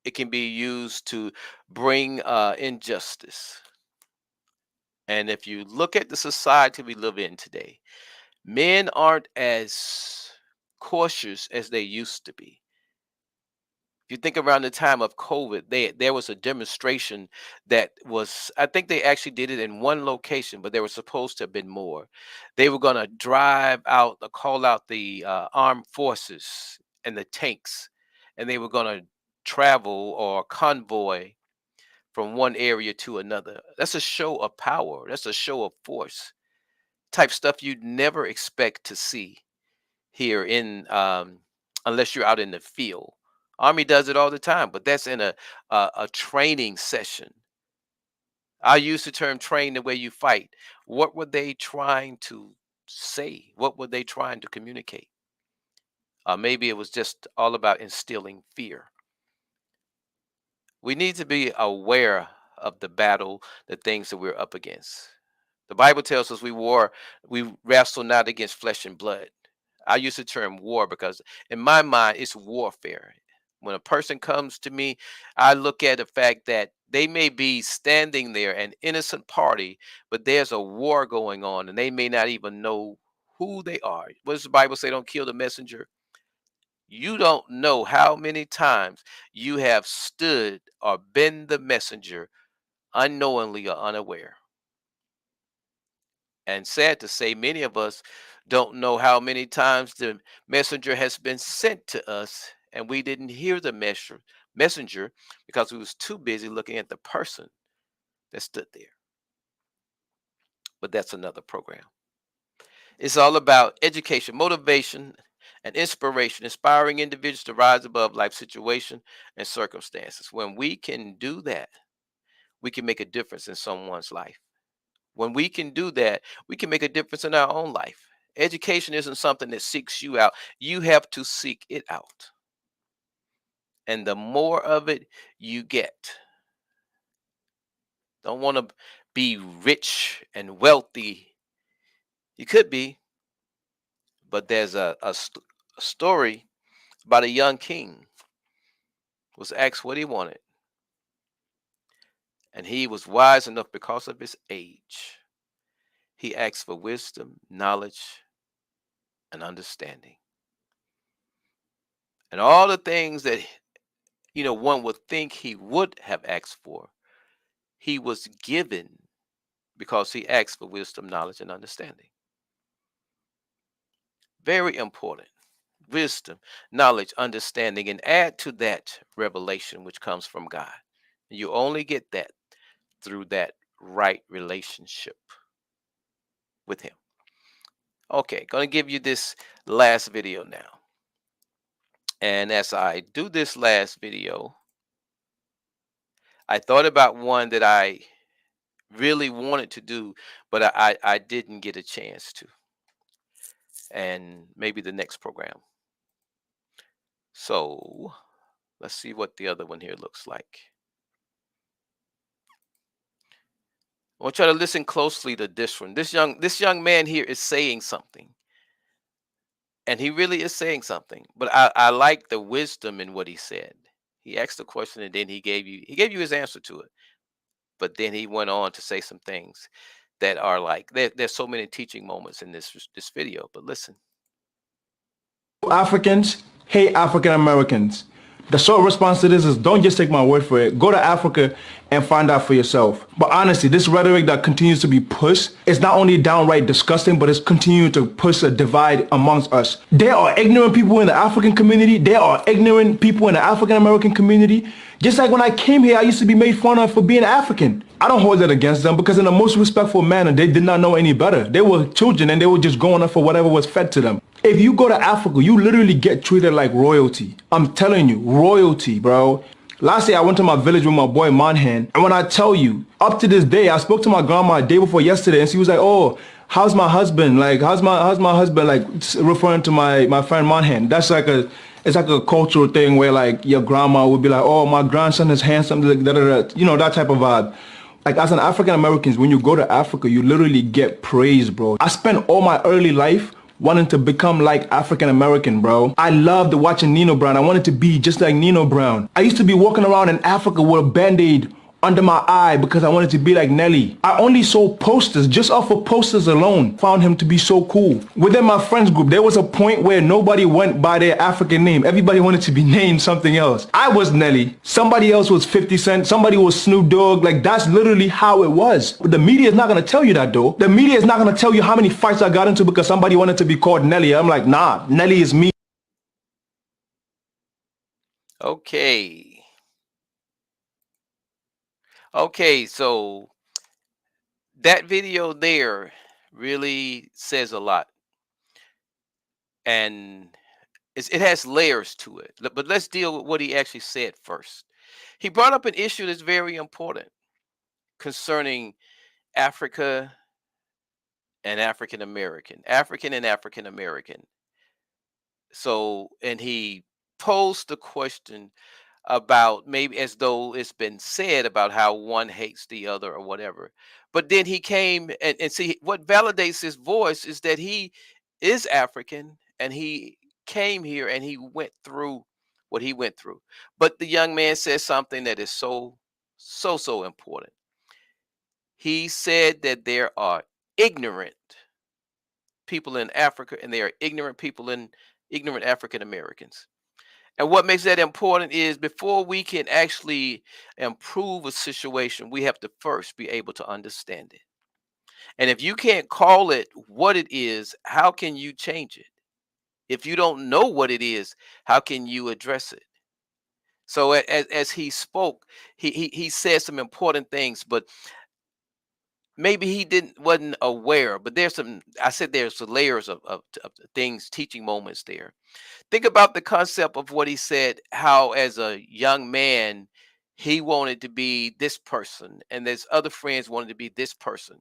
It can be used to bring injustice. And if you look at the society we live in today, men aren't as cautious as they used to be. If you think around the time of COVID, there was a demonstration that was, I think they actually did it in one location, but there was supposed to have been more. They were going to drive out, call out the armed forces and the tanks, and they were going to travel or convoy from one area to another. That's a show of power. That's a show of force. Type stuff you'd never expect to see here in unless you're out in the field. Army does it all the time, but that's in a training session. I use the term train the way you fight. What were they trying to say? What were they trying to communicate? Maybe it was just all about instilling fear. We need to be aware of the battle, the things that we're up against. The Bible tells us we wrestle not against flesh and blood. I use the term war because in my mind it's warfare. When a person comes to me, I look at the fact that they may be standing there, an innocent party, but there's a war going on and they may not even know who they are. What does the Bible say? Don't kill the messenger. You don't know how many times you have stood or been the messenger unknowingly or unaware. And sad to say, many of us don't know how many times the messenger has been sent to us and we didn't hear the messenger because we was too busy looking at the person that stood there. But that's another program. It's all about education, motivation, and inspiration, inspiring individuals to rise above life situation and circumstances. When we can do that, we can make a difference in someone's life. When we can do that, we can make a difference in our own life. Education isn't something that seeks you out. You have to seek it out. And the more of it you get, don't want to be rich and wealthy. You could be, but there's a story about a young king was asked what he wanted. And he was wise enough because of his age. He asked for wisdom, knowledge, and understanding. And all the things that one would think he would have asked for, he was given because he asked for wisdom, knowledge, and understanding. Very important. Wisdom, knowledge, understanding, and add to that revelation which comes from God. You only get that through that right relationship with him. Okay, going to give you this last video now. And as I do this last video, I thought about one that I really wanted to do, but I didn't get a chance to. And maybe the next program. So let's see what the other one here looks like. I want you to listen closely to this one. This young man here is saying something. And he really is saying something. But I like the wisdom in what he said. He asked a question and then he gave you his answer to it. But then he went on to say some things that are like there's so many teaching moments in this video. But listen. Africans hate African Americans. The short response to this is don't just take my word for it. Go to Africa and find out for yourself. But honestly, this rhetoric that continues to be pushed is not only downright disgusting, but it's continuing to push a divide amongst us. There are ignorant people in the African community. There are ignorant people in the African American community. Just like when I came here, I used to be made fun of for being African. I don't hold that against them because in the most respectful manner, they did not know any better. They were children and they were just going up for whatever was fed to them. If you go to Africa, you literally get treated like royalty. I'm telling you, royalty, bro. Last year, I went to my village with my boy Manhan. And when I tell you, up to this day, I spoke to my grandma the day before yesterday and she was like, oh, how's my husband? Like, how's my husband? Like, referring to my friend Manhan. That's like it's like a cultural thing where like your grandma would be like, oh, my grandson is handsome, like, that type of vibe. Like as an African American, when you go to Africa, you literally get praise, bro. I spent all my early life wanting to become like African American, bro. I loved watching Nino Brown. I wanted to be just like Nino Brown. I used to be walking around in Africa with a band-aid under my eye because I wanted to be like Nelly. I only sold posters, just off of posters alone. Found him to be so cool. Within my friends group, there was a point where nobody went by their African name. Everybody wanted to be named something else. I was Nelly. Somebody else was 50 Cent. Somebody was Snoop Dogg. Like that's literally how it was. But the media is not going to tell you that though. The media is not going to tell you how many fights I got into because somebody wanted to be called Nelly. I'm like, nah, Nelly is me. Okay. Okay, so that video there really says a lot. And it has layers to it. But let's deal with what he actually said first. He brought up an issue that's very important concerning Africa and African American, African and African American. So, and he posed the question about, maybe as though it's been said about how one hates the other or whatever. But then he came and see, what validates his voice is that he is African, and he came here and he went through what he went through. But the young man said something that is so important. He said that there are ignorant people in Africa, and there are ignorant people in ignorant African Americans. And what makes that important is, before we can actually improve a situation, we have to first be able to understand it. And if you can't call it what it is, how can you change it? If you don't know what it is, how can you address it? So as he spoke, he said some important things, but maybe he didn't wasn't aware. But there's some, I said there's some layers of things, teaching moments there. Think about the concept of what he said, how as a young man he wanted to be this person, and his other friends wanted to be this person.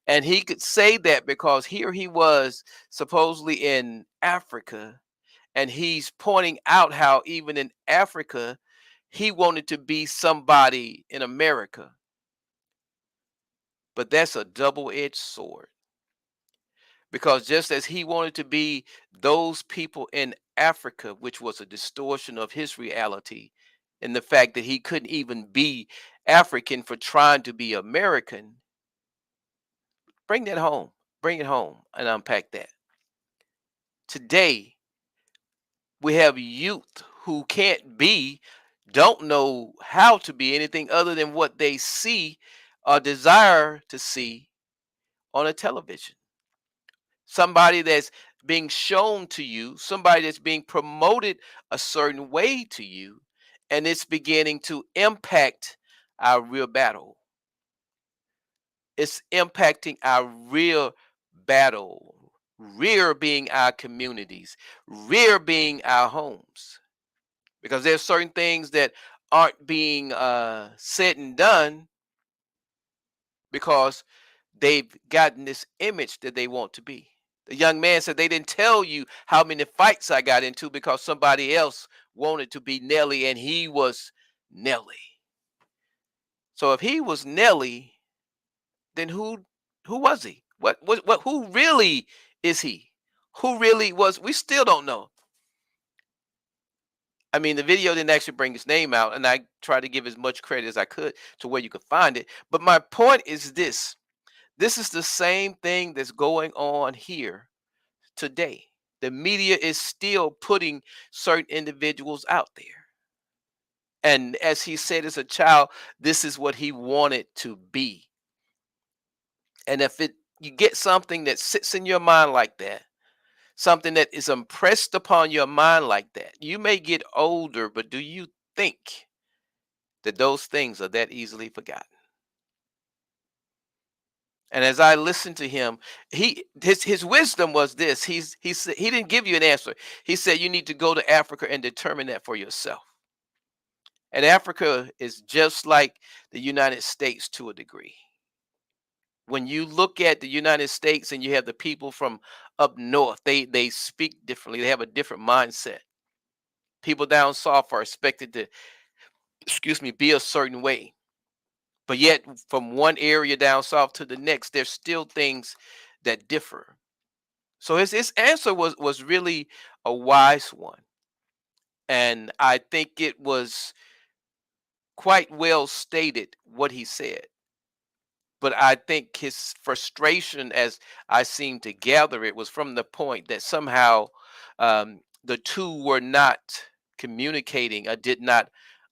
And he could say that because here he was, supposedly in Africa, and he's pointing out how even in Africa he wanted to be somebody in America. But that's a double-edged sword, because just as he wanted to be those people in Africa, which was a distortion of his reality, and the fact that he couldn't even be African for trying to be American. Bring that home. Bring it home and unpack that. Today, we have youth who can't be, don't know how to be anything other than what they see or desire to see on a television. Somebody that's being shown to you, somebody that's being promoted a certain way to you, and it's beginning to impact our real battle. It's impacting our real battle. Rear being our communities, rear being our homes, because there's certain things that aren't being said and done because they've gotten this image that they want to be. The young man said, they didn't tell you how many fights I got into because somebody else wanted to be Nelly and he was Nelly. So if he was Nelly, then who was he? What who really is he? Who really was? We still don't know. I mean, the video didn't actually bring his name out, and I tried to give as much credit as I could to where you could find it. But my point is this: this is the same thing that's going on here today. The media is still putting certain individuals out there. And as he said as a child, this is what he wanted to be. And if it you get something that sits in your mind like that, something that is impressed upon your mind like that, you may get older, but do you think that those things are that easily forgotten? And as I listened to him, his wisdom was this. He said he didn't give you an answer. He said you need to go to Africa and determine that for yourself. And Africa is just like the United States to a degree. When you look at the United States and you have the people from up north, they speak differently. They have a different mindset. People down south are expected to, excuse me, be a certain way. But yet from one area down south to the next, there's still things that differ. So his answer was really a wise one. And I think it was quite well stated what he said. But I think his frustration, as I seem to gather it, was from the point that somehow the two were not communicating or did not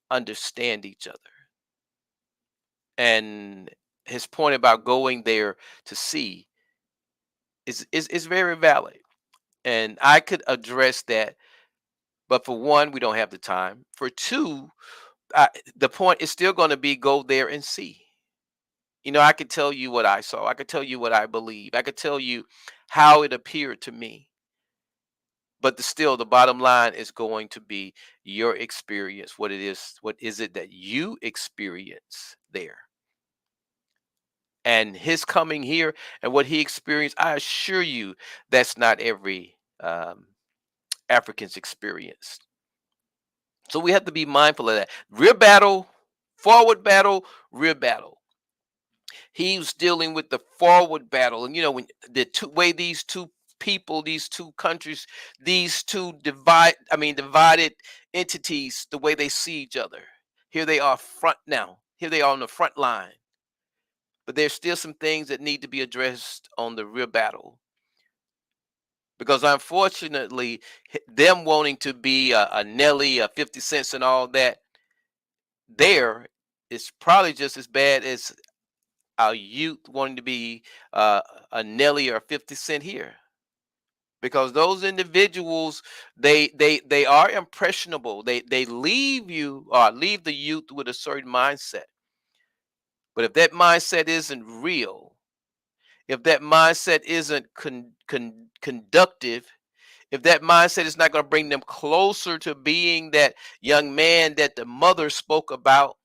understand each other. And his point about going there to see is very valid. And I could address that. But for one, we don't have the time. For two, the point is still going to be go there and see. You know, I could tell you what I saw. I could tell you what I believe. I could tell you how it appeared to me. But still, the bottom line is going to be your experience. What it is, what is it that you experience there? And his coming here and what he experienced, I assure you, that's not Africans experienced. So we have to be mindful of that. Rear battle, forward battle, rear battle. He was dealing with the forward battle. And when the way these two people, these two countries, these two divided entities, the way they see each other. Here they are front now. Here they are on the front line. But there's still some things that need to be addressed on the rear battle. Because unfortunately, them wanting to be a Nelly, a 50 cents and all that, there is probably just as bad as our youth wanting to be a Nelly or 50 Cent here. Because those individuals, they are impressionable. They leave you or leave the youth with a certain mindset. But if that mindset isn't real, if that mindset isn't conductive, if that mindset is not going to bring them closer to being that young man that the mother spoke about,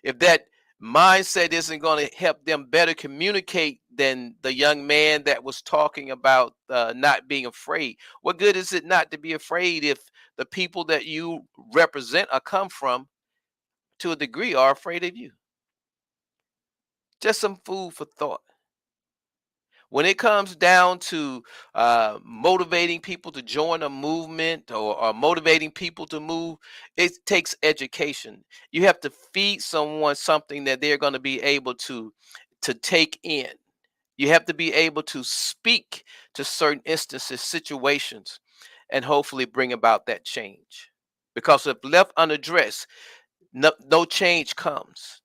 if that mindset isn't going to help them better communicate than the young man that was talking about not being afraid, what good is it not to be afraid if the people that you represent or come from to a degree are afraid of you? Just some food for thought. When it comes down to motivating people to join a movement or motivating people to move, it takes education. You have to feed someone something that they're going to be able to take in. You have to be able to speak to certain instances, situations, and hopefully bring about that change. Because if left unaddressed, no change comes,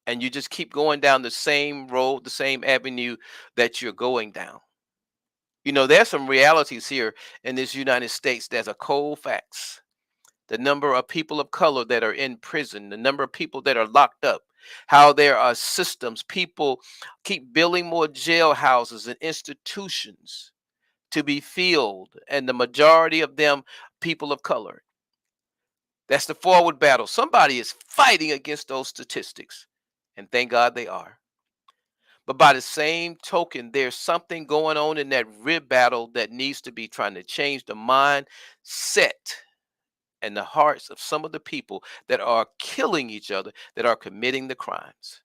and you just keep going down the same road, the same avenue that you're going down. There's some realities here in this United States. There's a cold facts. The number of people of color that are in prison, the number of people that are locked up, how there are systems. People keep building more jail houses and institutions to be filled, and the majority of them people of color. That's the forward battle. Somebody is fighting against those statistics, and thank God they are. But by the same token, there's something going on in that rib battle that needs to be trying to change the mindset and the hearts of some of the people that are killing each other, that are committing the crimes.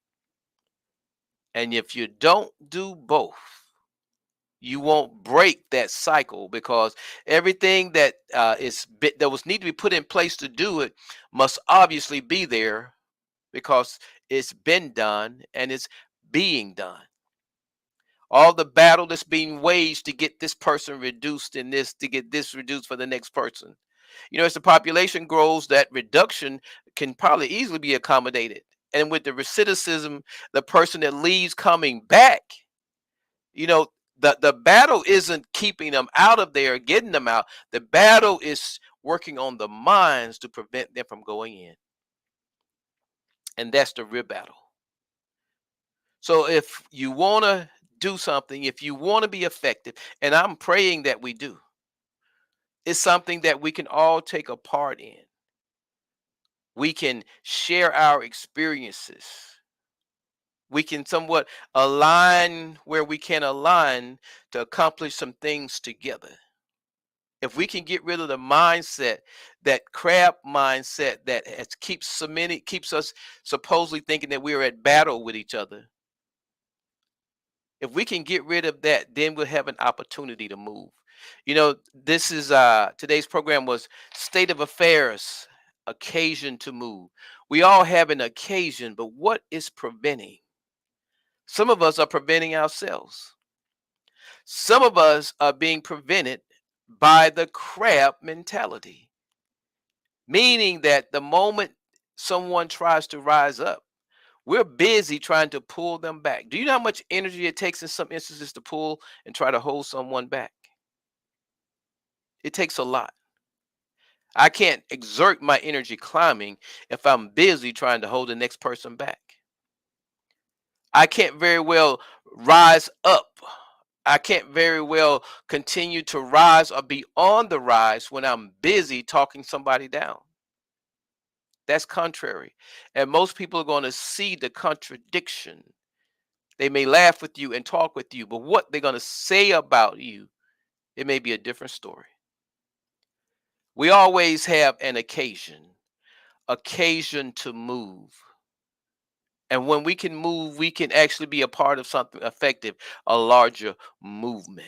And if you don't do both, you won't break that cycle, because everything that that was need to be put in place to do it must obviously be there, because it's been done and it's being done. All the battle that's being waged to get this person reduced in this, to get this reduced for the next person. As the population grows, that reduction can probably easily be accommodated. And with the recidivism, the person that leaves coming back, the battle isn't keeping them out of there, getting them out. The battle is working on the minds to prevent them from going in. And that's the real battle. So if you want to do something, if you want to be effective, and I'm praying that we do, it's something that we can all take a part in. We can share our experiences. We can somewhat align where we can align to accomplish some things together. If we can get rid of the mindset, that crab mindset that keeps us supposedly thinking that we're at battle with each other. If we can get rid of that, then we'll have an opportunity to move. This is today's program was State of Affairs, occasion to move. We all have an occasion, but what is preventing? Some of us are preventing ourselves. Some of us are being prevented by the crab mentality, meaning that the moment someone tries to rise up, we're busy trying to pull them back. Do you know how much energy it takes in some instances to pull and try to hold someone back? It takes a lot. I can't exert my energy climbing if I'm busy trying to hold the next person back. I can't very well rise up. I can't very well continue to rise or be on the rise when I'm busy talking somebody down. That's contrary. And most people are going to see the contradiction. They may laugh with you and talk with you, but what they're going to say about you, it may be a different story. We always have an occasion to move. And when we can move, we can actually be a part of something effective, a larger movement.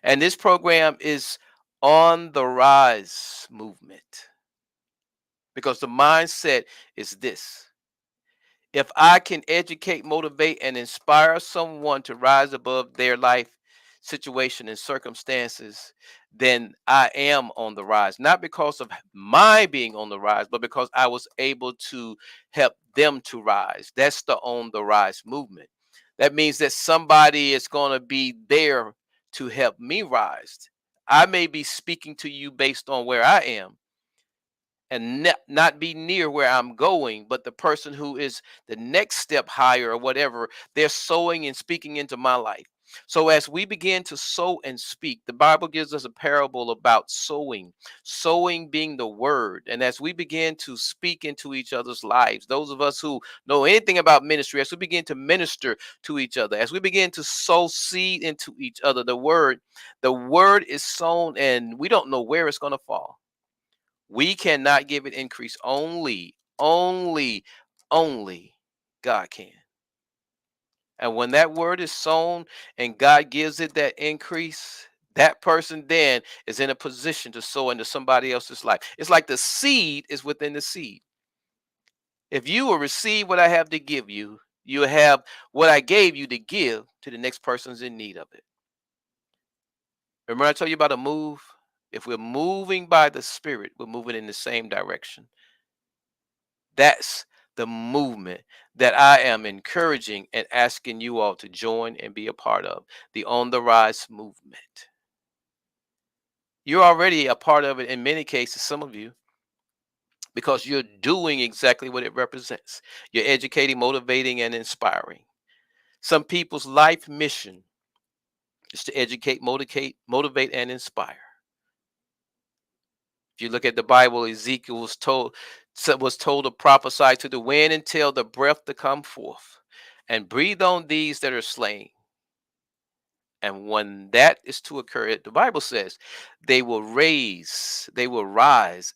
And this program is on the rise movement because the mindset is this: if I can educate, motivate, and inspire someone to rise above their life situation and circumstances, then I am on the rise. Not because of my being on the rise, but because I was able to help them to rise. That's the on the rise movement. That means that somebody is going to be there to help me rise. I may be speaking to you based on where I am, and not be near where I'm going, but the person who is the next step higher or whatever, they're sowing and speaking into my life. So as we begin to sow and speak, the Bible gives us a parable about sowing being the word. And as we begin to speak into each other's lives, those of us who know anything about ministry, as we begin to minister to each other, as we begin to sow seed into each other, the word is sown, and we don't know where it's going to fall. We cannot give it increase. Only God can. And when that word is sown and God gives it that increase, that person then is in a position to sow into somebody else's life. It's like the seed is within the seed. If you will receive what I have to give you, you have what I gave you to give to the next person's in need of it. Remember I told you about a move? If we're moving by the Spirit, we're moving in the same direction. That's the movement that I am encouraging and asking you all to join and be a part of, the On the Rise movement. You're already a part of it in many cases, some of you, because you're doing exactly what it represents. You're educating, motivating, and inspiring. Some people's life mission is to educate, motivate, and inspire. If you look at the Bible, Ezekiel was told to prophesy to the wind and tell the breath to come forth and breathe on these that are slain. And when that is to occur, the Bible says they will rise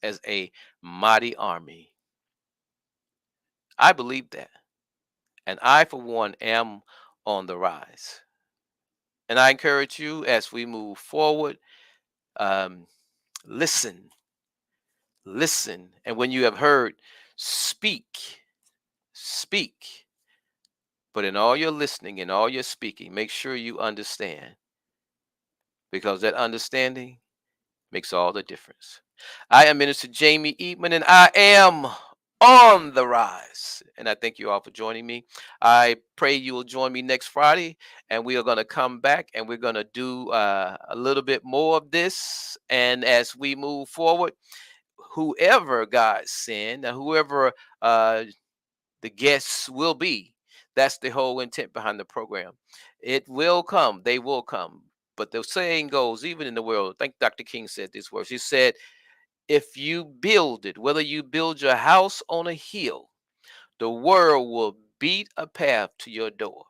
as a mighty army. I believe that. And I, for one, am on the rise. And I encourage you as we move forward, um, listen. And when you have heard, speak. But in all your listening and all your speaking, make sure you understand, because that understanding makes all the difference. I am Minister Jamie Eatman, and I am on the rise. And I thank you all for joining me. I pray you will join me next Friday, and we are going to come back and we're going to do a little bit more of this. And as we move forward, whoever God send, whoever the guests will be, that's the whole intent behind the program. It will come. They will come. But the saying goes, even in the world, I think Dr. King said these words. He said, if you build it, whether you build your house on a hill, the world will beat a path to your door.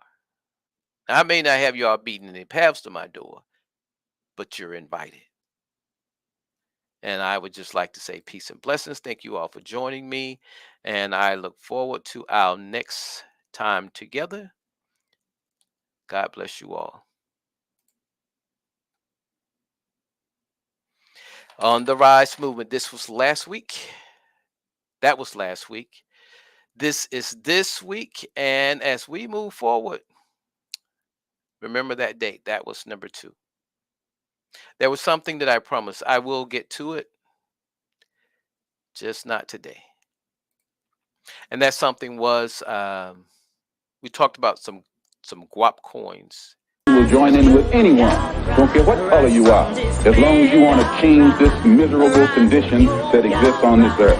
Now, I may not have y'all beating any paths to my door, but you're invited. And I would just like to say peace and blessings. Thank you all for joining me. And I look forward to our next time together. God bless you all. On the Rise movement. This was last week. That was last week. This is this week. And as we move forward, remember that date. That was number 2. There was something that I promised. I will get to it, just not today. And that something was, we talked about some guap coins. You will join in with anyone, don't care what color you are, as long as you want to change this miserable condition that exists on this earth.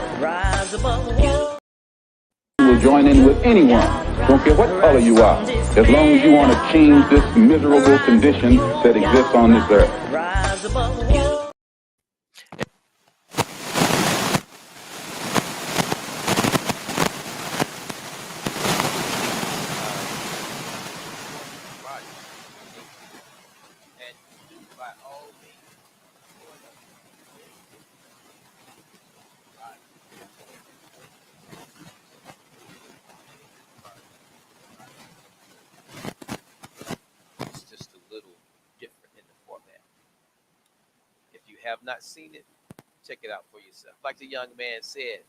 You will join in with anyone, don't care what color you are, as long as you want to change this miserable condition that exists on this earth. And by all means, have not seen it, check it out for yourself. Like the young man said,